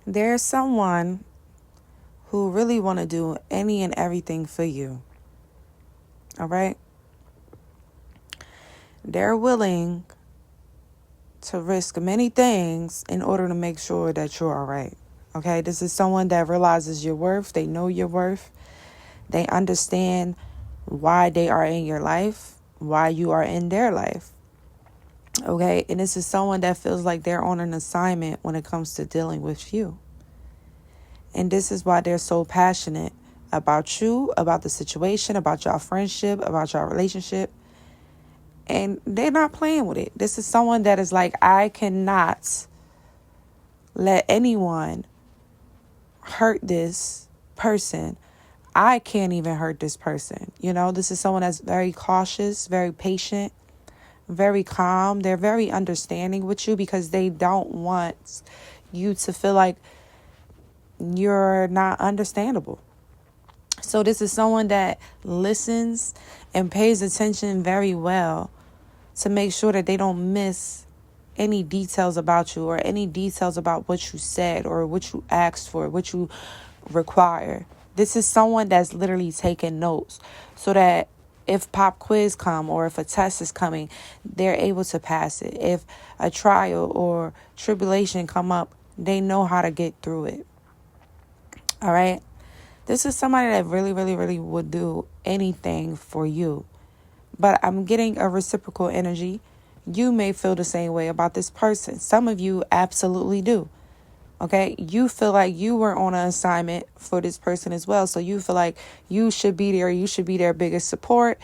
There's someone who really want to do any and everything for you. All right? They're willing to risk many things in order to make sure that you're all right. Okay? This is someone that realizes your worth. They know your worth. They understand why they are in your life, why you are in their life. Okay? And this is someone that feels like they're on an assignment when it comes to dealing with you. And this is why they're so passionate about you, about the situation, about your friendship, about your relationship. And they're not playing with it. This is someone that is like, I cannot let anyone hurt this person. I can't even hurt this person. You know, this is someone that's very cautious, very patient, very calm. They're very understanding with you because they don't want you to feel like you're not understandable. So this is someone that listens and pays attention very well to make sure that they don't miss any details about you or any details about what you said or what you asked for, what you require. This is someone that's literally taking notes so that if pop quiz come or if a test is coming, they're able to pass it. If a trial or tribulation come up, they know how to get through it. All right. This is somebody that really, really, really would do anything for you. But I'm getting a reciprocal energy. You may feel the same way about this person. Some of you absolutely do. Okay? You feel like you were on an assignment for this person as well. So you feel like you should be there. You should be their biggest support.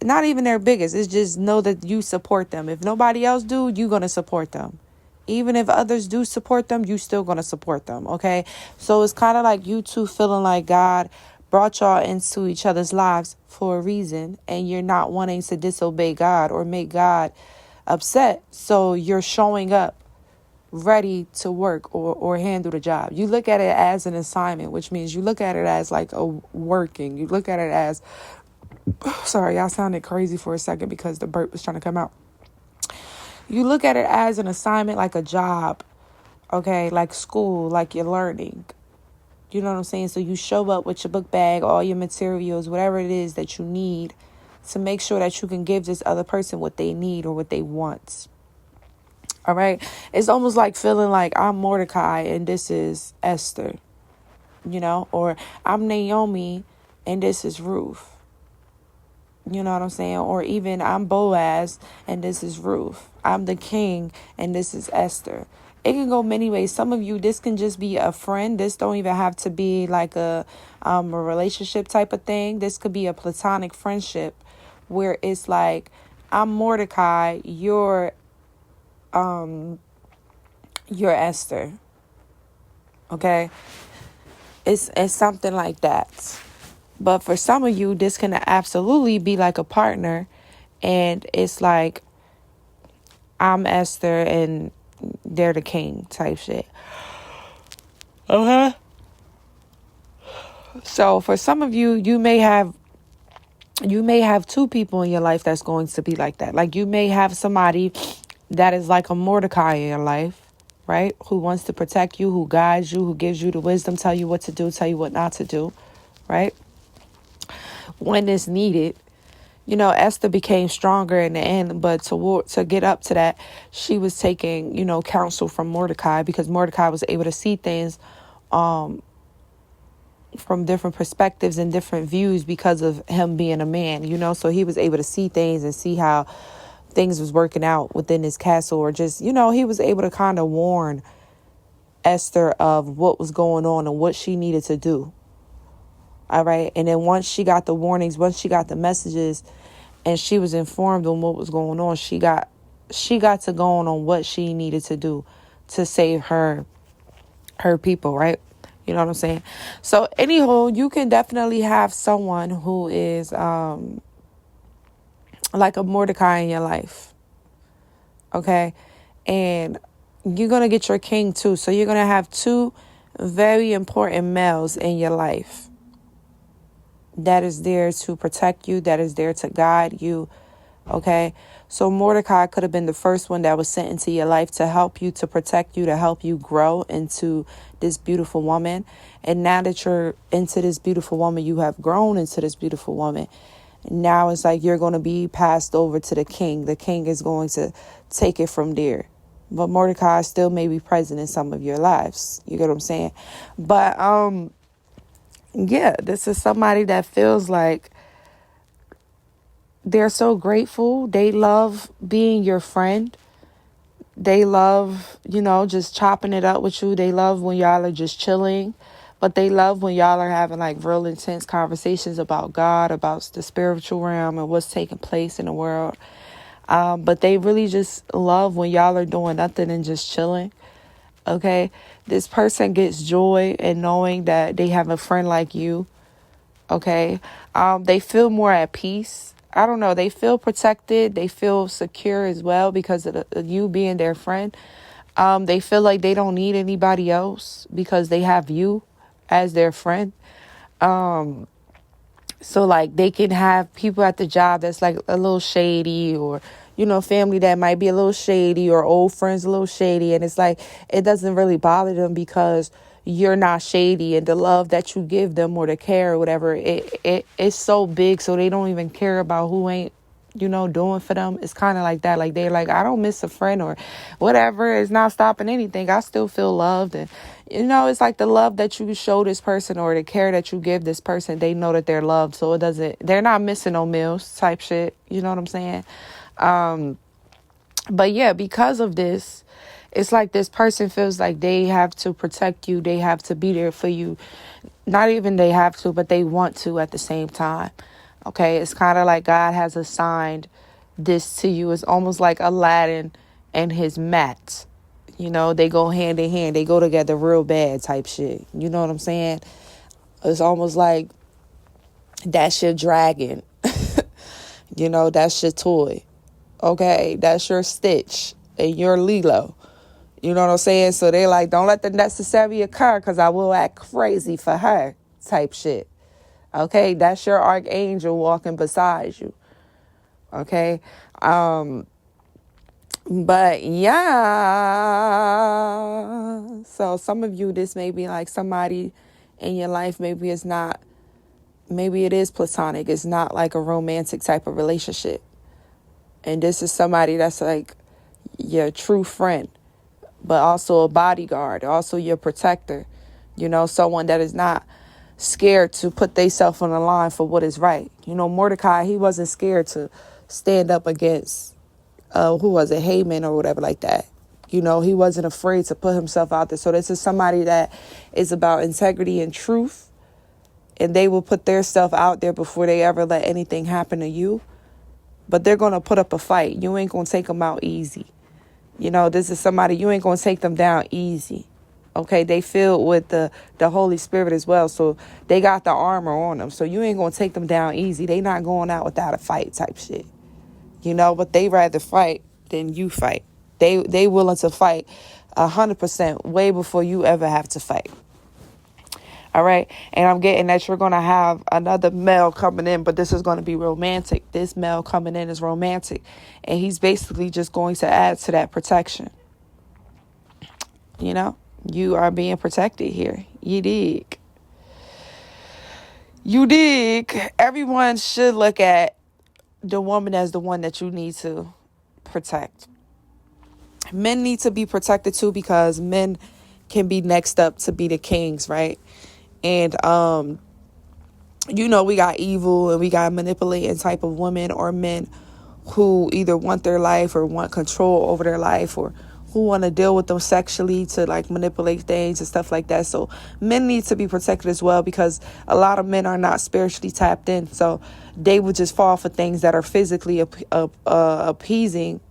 Not even their biggest. It's just know that you support them. If nobody else do, you're going to support them. Even if others do support them, you still going to support them, okay? So it's kind of like you two feeling like God brought y'all into each other's lives for a reason, and you're not wanting to disobey God or make God upset. So you're showing up ready to work or handle the job. You look at it as an assignment, which means you look at it as like a working. You look at it as, sorry, y'all sounded crazy for a second because the burp was trying to come out. You look at it as an assignment, like a job, okay, like school, like you're learning. You know what I'm saying? So you show up with your book bag, all your materials, whatever it is that you need to make sure that you can give this other person what they need or what they want. All right? It's almost like feeling like I'm Mordecai and this is Esther, you know, or I'm Naomi and this is Ruth. You know what I'm saying? Or even I'm Boaz and this is Ruth. I'm the king and this is Esther. It can go many ways. Some of you, this can just be a friend. This don't even have to be like a relationship type of thing. This could be a platonic friendship where it's like, I'm Mordecai, you're Esther. Okay? It's something like that. But for some of you, this can absolutely be like a partner. And it's like, I'm Esther and they're the king type shit. Okay. So for some of you, you may have two people in your life that's going to be like that. Like you may have somebody that is like a Mordecai in your life, right? Who wants to protect you, who guides you, who gives you the wisdom, tell you what to do, tell you what not to do, right? When it's needed. You know, Esther became stronger in the end, but to get up to that, she was taking, you know, counsel from Mordecai because Mordecai was able to see things from different perspectives and different views because of him being a man, you know, so he was able to see things and see how things was working out within his castle, or just, you know, he was able to kind of warn Esther of what was going on and what she needed to do. All right. And then once she got the warnings, once she got the messages and she was informed on what was going on, she got to go on what she needed to do to save her people. Right. You know what I'm saying? So anyhow, you can definitely have someone who is like a Mordecai in your life. Okay. And you're going to get your king too. So you're going to have two very important males in your life that is there to protect you, that is there to guide you, Okay, so Mordecai could have been the first one that was sent into your life to help you, to protect you, to help you grow into this beautiful woman. And now that you're into this beautiful woman, you have grown into this beautiful woman. Now it's like you're going to be passed over to the king. The king is going to take it from there. But Mordecai still may be present in some of your lives. You get what I'm saying? But yeah, this is somebody that feels like they're so grateful. They love being your friend. They love, just chopping it up with you. They love when y'all are just chilling. But they love when y'all are having like real intense conversations about God, about the spiritual realm and what's taking place in the world. But they really just love when y'all are doing nothing and just chilling. Okay. This person gets joy in knowing that they have a friend like you. Okay. They feel more at peace. I don't know. They feel protected. They feel secure as well because of you being their friend. They feel like they don't need anybody else because they have you as their friend. So like they can have people at the job that's like a little shady, or, family that might be a little shady, or old friends a little shady. And it's like, it doesn't really bother them because you're not shady, and the love that you give them or the care or whatever, it's so big. So they don't even care about who ain't, doing for them. It's kind of like that. Like they're like, I don't miss a friend or whatever. It's not stopping anything. I still feel loved. And, it's like the love that you show this person or the care that you give this person, they know that they're loved. So they're not missing no meals type shit. You know what I'm saying? But yeah, because of this, it's like this person feels like they have to protect you. They have to be there for you. Not even they have to, but they want to at the same time. Okay, it's kind of like God has assigned this to you. It's almost like Aladdin and his mat. They go hand in hand. They go together real bad type shit. You know what I'm saying? It's almost like that's your dragon. That's your toy. Okay, that's your Stitch and your Lilo. You know what I'm saying? So they like, don't let the necessary occur because I will act crazy for her type shit. Okay, that's your archangel walking beside you. Okay, but yeah, so some of you, this may be like somebody in your life. Maybe it's not, maybe it is platonic. It's not like a romantic type of relationship. And this is somebody that's like your true friend, but also a bodyguard, also your protector, someone that is not scared to put themselves on the line for what is right. Mordecai, he wasn't scared to stand up against, who was it, Haman or whatever like that. He wasn't afraid to put himself out there. So this is somebody that is about integrity and truth, and they will put their stuff out there before they ever let anything happen to you. But they're going to put up a fight. You ain't going to take them out easy. This is somebody, you ain't going to take them down easy. Okay, they filled with the Holy Spirit as well. So they got the armor on them. So you ain't going to take them down easy. They not going out without a fight type shit. But they rather fight than you fight. They willing to fight 100% way before you ever have to fight. All right. And I'm getting that you're going to have another male coming in, but this is going to be romantic. This male coming in is romantic. And he's basically just going to add to that protection. You are being protected here. You dig. You dig. Everyone should look at the woman as the one that you need to protect. Men need to be protected too, because men can be next up to be the kings, right? And, we got evil and we got manipulating type of women or men who either want their life or want control over their life, or who want to deal with them sexually to like manipulate things and stuff like that. So men need to be protected as well, because a lot of men are not spiritually tapped in. So they would just fall for things that are physically appeasing.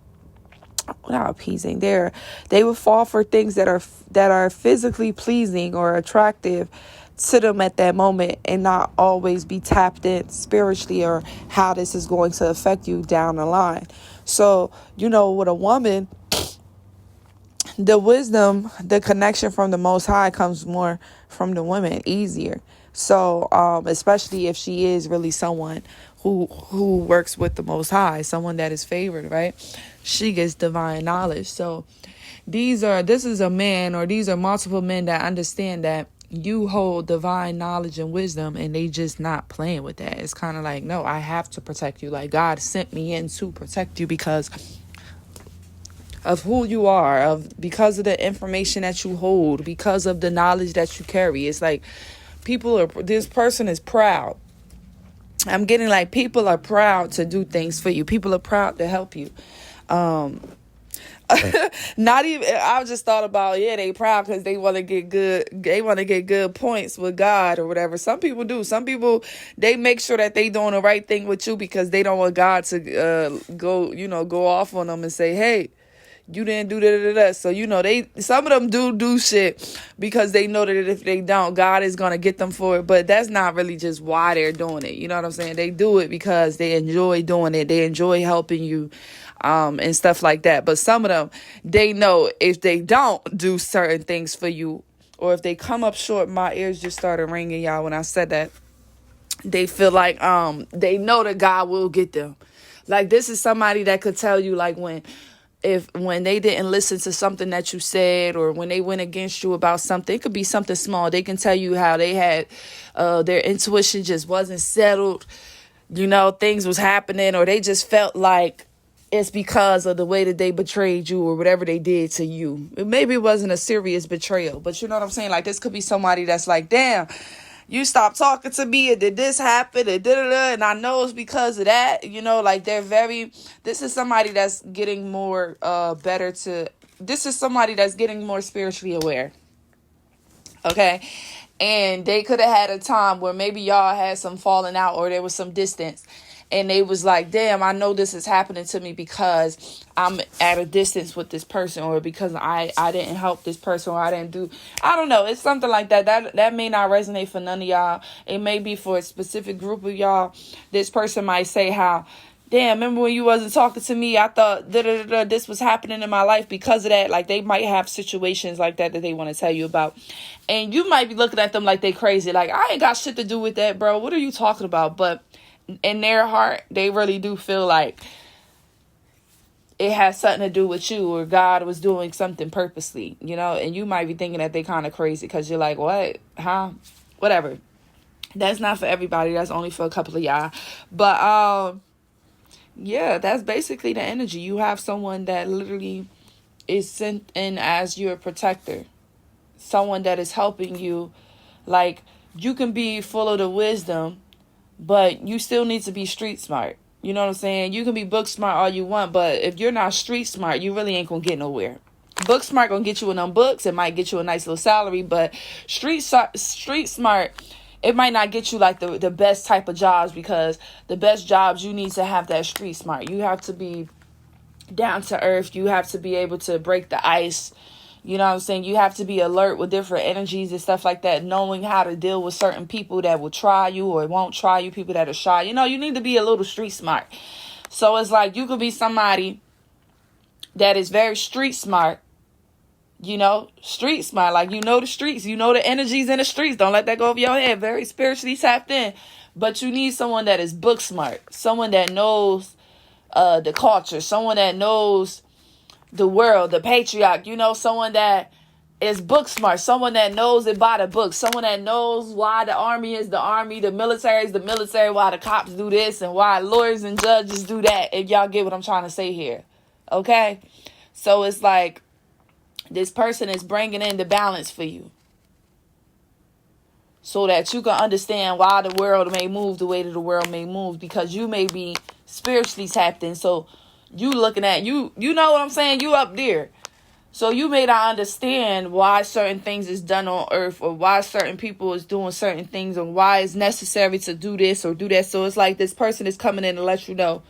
Not appeasing. They would fall for things that are physically pleasing or attractive to them at that moment, and not always be tapped in spiritually or how this is going to affect you down the line. So, with a woman, the wisdom, the connection from the Most High comes more from the women, easier. So, especially if she is really someone who works with the Most High, someone that is favored, right? She gets divine knowledge. So this is a man, or these are multiple men that understand that you hold divine knowledge and wisdom, and they just not playing with that. It's kind of like, no, I have to protect you. Like, God sent me in to protect you because of who you are, because of the information that you hold, because of the knowledge that you carry. It's like this person is proud. I'm getting like people are proud to do things for you. People are proud to help you. Not even, I just thought about, they proud because they want to get good points with God or whatever. Some people do. Some people, they make sure that they doing the right thing with you because they don't want God to go off on them and say, hey, you didn't do that. So, some of them do shit because they know that if they don't, God is going to get them for it. But that's not really just why they're doing it. You know what I'm saying? They do it because they enjoy doing it. They enjoy helping you, and stuff like that. But some of them, they know if they don't do certain things for you, or if they come up short, my ears just started ringing, y'all, when I said that. They feel like, they know that God will get them. Like, this is somebody that could tell you, like, when they didn't listen to something that you said, or when they went against you about something, it could be something small. They can tell you how they had their intuition just wasn't settled. Things was happening, or they just felt like it's because of the way that they betrayed you or whatever they did to you. Maybe it wasn't a serious betrayal, but you know what I'm saying? Like, this could be somebody that's like, damn, you stopped talking to me, and did this happen, and and I know it's because of that. Like, this is somebody that's getting more this is somebody that's getting more spiritually aware. Okay. And they could have had a time where maybe y'all had some falling out, or there was some distance. And they was like, damn, I know this is happening to me because I'm at a distance with this person, or because I didn't help this person, or I don't know. It's something like that. That may not resonate for none of y'all. It may be for a specific group of y'all. This person might say how, damn, remember when you wasn't talking to me? I thought this was happening in my life because of that. Like, they might have situations like that they want to tell you about. And you might be looking at them like they crazy. Like, I ain't got shit to do with that, bro. What are you talking about? But in their heart, they really do feel like it has something to do with you, or God was doing something purposely, and you might be thinking that they kind of crazy because you're like, what? Huh? Whatever. That's not for everybody. That's only for a couple of y'all. But, that's basically the energy. You have someone that literally is sent in as your protector. Someone that is helping you. Like, you can be full of the wisdom, but you still need to be street smart. You know what I'm saying? You can be book smart all you want, but if you're not street smart, you really ain't gonna get nowhere. Book smart gonna get you in them books. It might get you a nice little salary, but street smart, it might not get you like the best type of jobs, because the best jobs, you need to have that street smart. You have to be down to earth. You have to be able to break the ice. You know what I'm saying? You have to be alert with different energies and stuff like that, knowing how to deal with certain people that will try you or won't try you, people that are shy. You need to be a little street smart. So it's like, you could be somebody that is very street smart, street smart. Like, the streets, the energies in the streets. Don't let that go over your head. Very spiritually tapped in. But you need someone that is book smart, someone that knows the culture, someone that knows the world, the patriarch, someone that is book smart, someone that knows it by the book, someone that knows why the army is the army, the military is the military, why the cops do this, and why lawyers and judges do that, if y'all get what I'm trying to say here. Okay? So it's like, this person is bringing in the balance for you, so that you can understand why the world may move the way that the world may move, because you may be spiritually tapped in. So you looking at you know what I'm saying? You up there. So you may not understand why certain things is done on earth, or why certain people is doing certain things, or why it's necessary to do this or do that. So it's like, this person is coming in to let you know,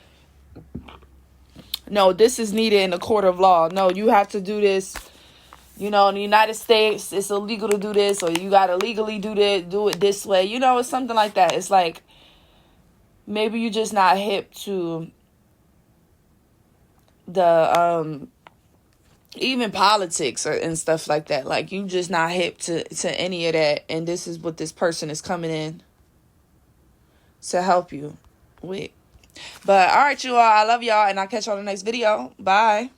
no, this is needed in the court of law. No, you have to do this. In the United States, it's illegal to do this, or you got to legally do it this way. It's something like that. It's like, maybe you're just not hip to the even politics and stuff like that. Like, you just not hip to any of that, and this is what this person is coming in to help you. with. But all right, you all. I love y'all, and I'll catch y'all in the next video. Bye.